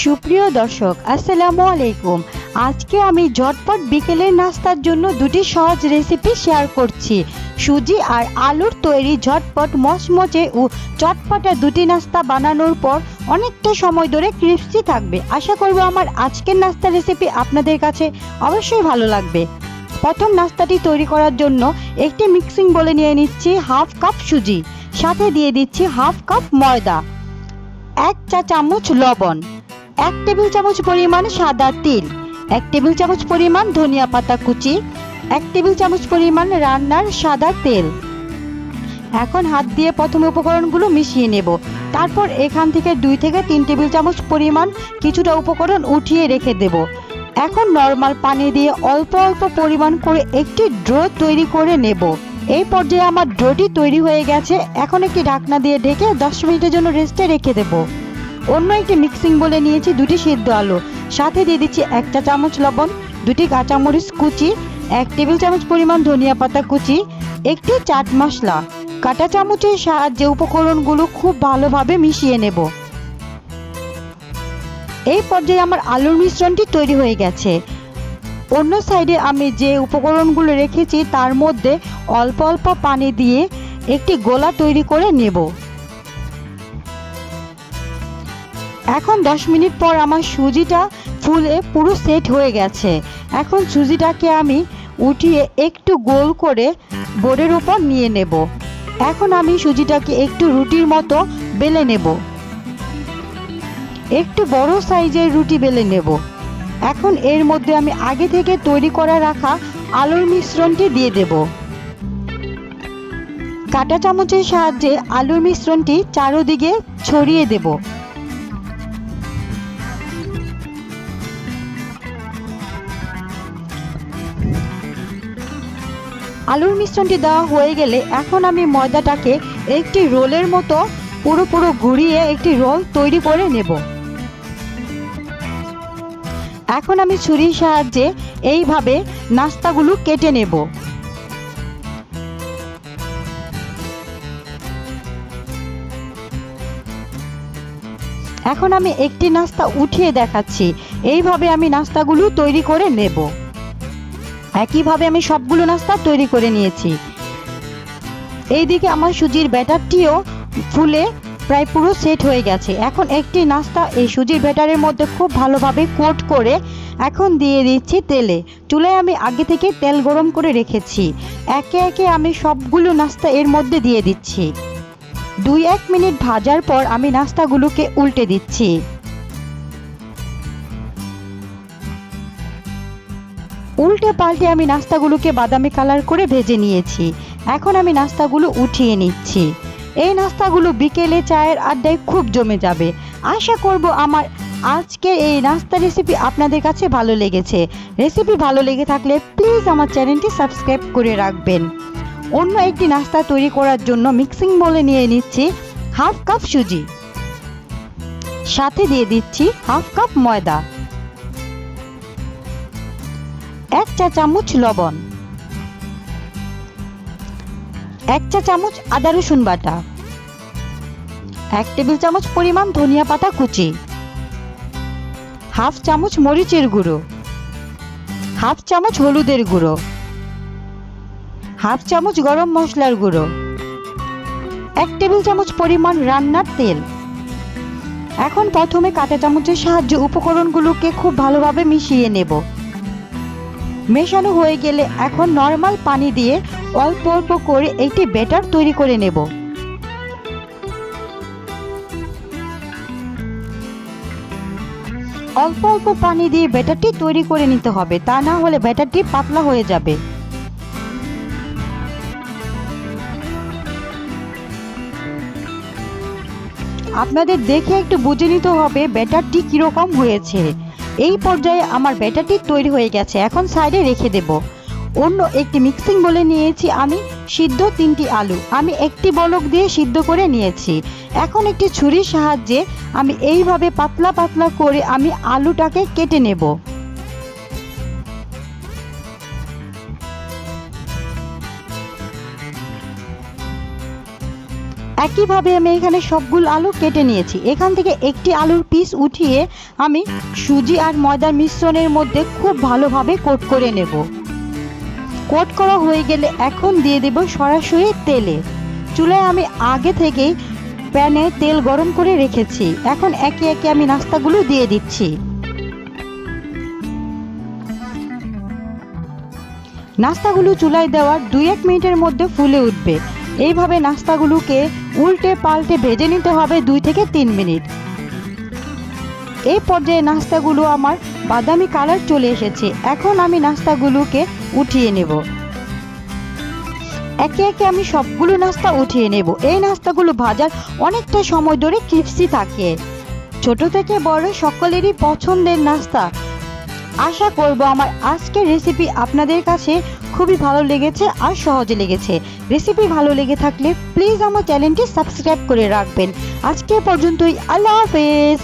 সুপ্রিয় দর্শক, আসসালামু আলাইকুম। আজকে আমি ঝটপট বিকেলের নাস্তার জন্য দুটি সহজ রেসিপি শেয়ার করছি। সুজি আর আলুর তৈরি ঝটপট মচমচে ও চটপটা দুটি নাস্তা বানানোর পর অনেকটা সময় ধরে ক্রিস্পি থাকবে। আশা করব আমার আজকের নাস্তা রেসিপি আপনাদের কাছে অবশ্যই ভালো লাগবে। প্রথম নাস্তাটি তৈরি করার জন্য একটি মিক্সিং বোলে নিয়ে নিচ্ছি হাফ কাপ সুজি, সাথে দিয়ে দিচ্ছি হাফ কাপ ময়দা, 1 চা চামচ লবণ, 1 টেবিল চামচ পরিমাণ সাদা তিল, 1 টেবিল চামচ পরিমাণ ধনিয়া পাতা কুচি, 1 টেবিল চামচ পরিমাণ রান্নার সাদা তেল। এখন হাত দিয়ে প্রথম উপকরণগুলো মিশিয়ে নেব। তারপর এখান থেকে 2 থেকে 3 টেবিল চামচ পরিমাণ কিছুটা উপকরণ উঠিয়ে রেখে দেব। এখন নরমাল পানি দিয়ে অল্প অল্প পরিমাণ করে একটি ড্রো তৈরি করে নেব। এই পর্যায়ে আমার ড্রোটি তৈরি হয়ে গেছে। এখন একটি ঢাকনা দিয়ে ঢেকে 10 মিনিটের জন্য রেস্টে রেখে দেব। অন্য একটি মিক্সিং বলে নিয়েছি দুটি সিদ্ধ আলু, সাথে দিয়ে দিচ্ছি 1 চা চামচ লবণ, 2টি কাঁচামরিচ কুচি, 1 টেবিল চামচ পরিমাণ ধনিয়া পাতা কুচি, একটি চাট মশলা। কাঁটা চামচের সাহায্যে উপকরণগুলো খুব ভালোভাবে মিশিয়ে নেব। এই পর্যায়ে আমার আলুর মিশ্রণটি তৈরি হয়ে গেছে। অন্য সাইডে আমি যে উপকরণগুলো রেখেছি তার মধ্যে অল্প অল্প পানি দিয়ে একটি গোলা তৈরি করে নেব। এখন 10 মিনিট পর আমার সুজিটা ফুলে পুরো সেট হয়ে গেছে। এখন সুজিটাকে আমি উঠিয়ে একটু গোল করে বোর্ডের উপর নিয়ে নেব। এখন আমি সুজিটাকে একটু রুটির মতো বেলে নেব। একটু বড় সাইজের রুটি বেলে নেব। এখন এর মধ্যে আমি আগে থেকে তৈরি করে রাখা আলুর মিশ্রণটি দিয়ে দেব। কাঁটা চামচের সাহায্যে আলুর মিশ্রণটি চারদিকে ছড়িয়ে দেব। আলুর মিশ্রণটি দেওয়া হয়ে গেলে এখন আমি ময়দাটাকে একটি রোলের মতো পুরো ঘুরিয়ে একটি রোল তৈরি করে নেব। এখন আমি ছুরির সাহায্যে এইভাবে নাস্তাগুলো কেটে নেব। এখন আমি একটি নাস্তা উঠিয়ে দেখাচ্ছি। এইভাবে আমি নাস্তাগুলো তৈরি করে নেব। একইভাবে আমি সবগুলো নাস্তা তৈরি করে নিয়েছি। এইদিকে আমার সুজির ব্যাটারটিও ফুলে প্রায় পুরো সেট হয়ে গেছে। এখন একটি নাস্তা এই সুজির ব্যাটারের মধ্যে খুব ভালোভাবে কোট করে এখন দিয়ে দিচ্ছি তেলে। চুলায় আমি আগে থেকে তেল গরম করে রেখেছি। একে একে আমি সবগুলো নাস্তা এর মধ্যে দিয়ে দিচ্ছি। 2-1 মিনিট ভাজার পর আমি নাস্তাগুলোকে উল্টে দিচ্ছি। উল্টে পাল্টে আমি নাস্তাগুলোকে বাদামি কালার করে ভেজে নিয়েছি। এখন আমি নাস্তাগুলো উঠিয়ে নিচ্ছি। এই নাস্তাগুলো বিকেলে চায়ের আড্ডায় খুব জমে যাবে। আশা করব আমার আজকের এই নাস্তা রেসিপি আপনাদের কাছে ভালো লেগেছে। রেসিপি ভালো লেগে থাকলে প্লিজ আমার চ্যানেলটি সাবস্ক্রাইব করে রাখবেন। অন্য একটি নাস্তা তৈরি করার জন্য মিক্সিং বোলে নিয়ে নিচ্ছি হাফ কাপ সুজি, সাথে দিয়ে দিচ্ছি হাফ কাপ ময়দা, 1 চা চামচ লবণ, 1 চা চামচ আদা রসুন বাটা, 1 টেবিল চামচ পরিমাণ ধনিয়া পাতা কুচি, হাফ চামচ মরিচের গুঁড়ো, হাফ চামচ হলুদের গুঁড়ো, হাফ চামচ গরম মশলার গুঁড়ো, 1 টেবিল চামচ পরিমাণ রান্নার তেল। এখন প্রথমে কাঁটা চামচের সাহায্যে উপকরণগুলোকে খুব ভালোভাবে মিশিয়ে নেব। মেশানো হয়ে গেলে এখন নরমাল পানি দিয়ে অল্প অল্প করে একটি ব্যাটার তৈরি করে নেব। অল্প অল্প পানি দিয়ে ব্যাটারটি তৈরি করে নিতে হবে, তা না হলে ব্যাটারটি পাতলা হয়ে যাবে। আপনাদের দেখে একটু বুঝে নিতে হবে ব্যাটারটি কিরকম হয়েছে। এই পর্যায়ে আমার ব্যাটারটি তৈরি হয়ে গেছে। এখন সাইডে রেখে দেব। অন্য একটি মিক্সিং বলে নিয়েছি আমি সিদ্ধ 3টি আলু। আমি একটি বলক দিয়ে সিদ্ধ করে নিয়েছি। এখন একটি ছুরির সাহায্যে আমি এইভাবে পাতলা পাতলা করে আমি আলুটাকে কেটে নেব। একইভাবে আমি এখানে সবগুলো আলু কেটে নিয়েছি। এখান থেকে একটি আলুর পিস উঠিয়ে আমি সুজি আর ময়দার মিশ্রণের মধ্যে খুব ভালোভাবে কোট করে নেব। কোট করা হয়ে গেলে এখন দিয়ে দেব সরাসরি তেলে। চুলায় আমি আগে থেকেই প্যানে তেল গরম করে রেখেছি। এখন একে একে আমি নাস্তাগুলো দিয়ে দিচ্ছি। নাস্তাগুলো চুলায় দেওয়ার 2-1 মিনিটের মধ্যে ফুলে উঠবে। এইভাবে নাস্তাগুলোকে উল্টে পাল্টে ভেজে নিতে হবে 2 থেকে 3 মিনিট। এই পর্যায়ে নাস্তাগুলো আমার বাদামি কালার চলে এসেছে। এখন আমি নাস্তাগুলোকে উঠিয়ে নেব। একে একে আমি সবগুলো নাস্তা উঠিয়ে নেব। এই নাস্তাগুলো ভাজার অনেকটা সময় ধরে ক্রিস্পি থাকে। ছোট থেকে বড় সকলেরই পছন্দের নাস্তা। আশা করব আমার আজকের রেসিপি আপনাদের কাছে খুবই ভালো লেগেছে আর সহজে লেগেছে। রেসিপি ভালো লেগে থাকলে প্লিজ আমার চ্যানেলটি সাবস্ক্রাইব করে রাখবেন। আজকে পর্যন্তই, আল্লাহ হাফেজ।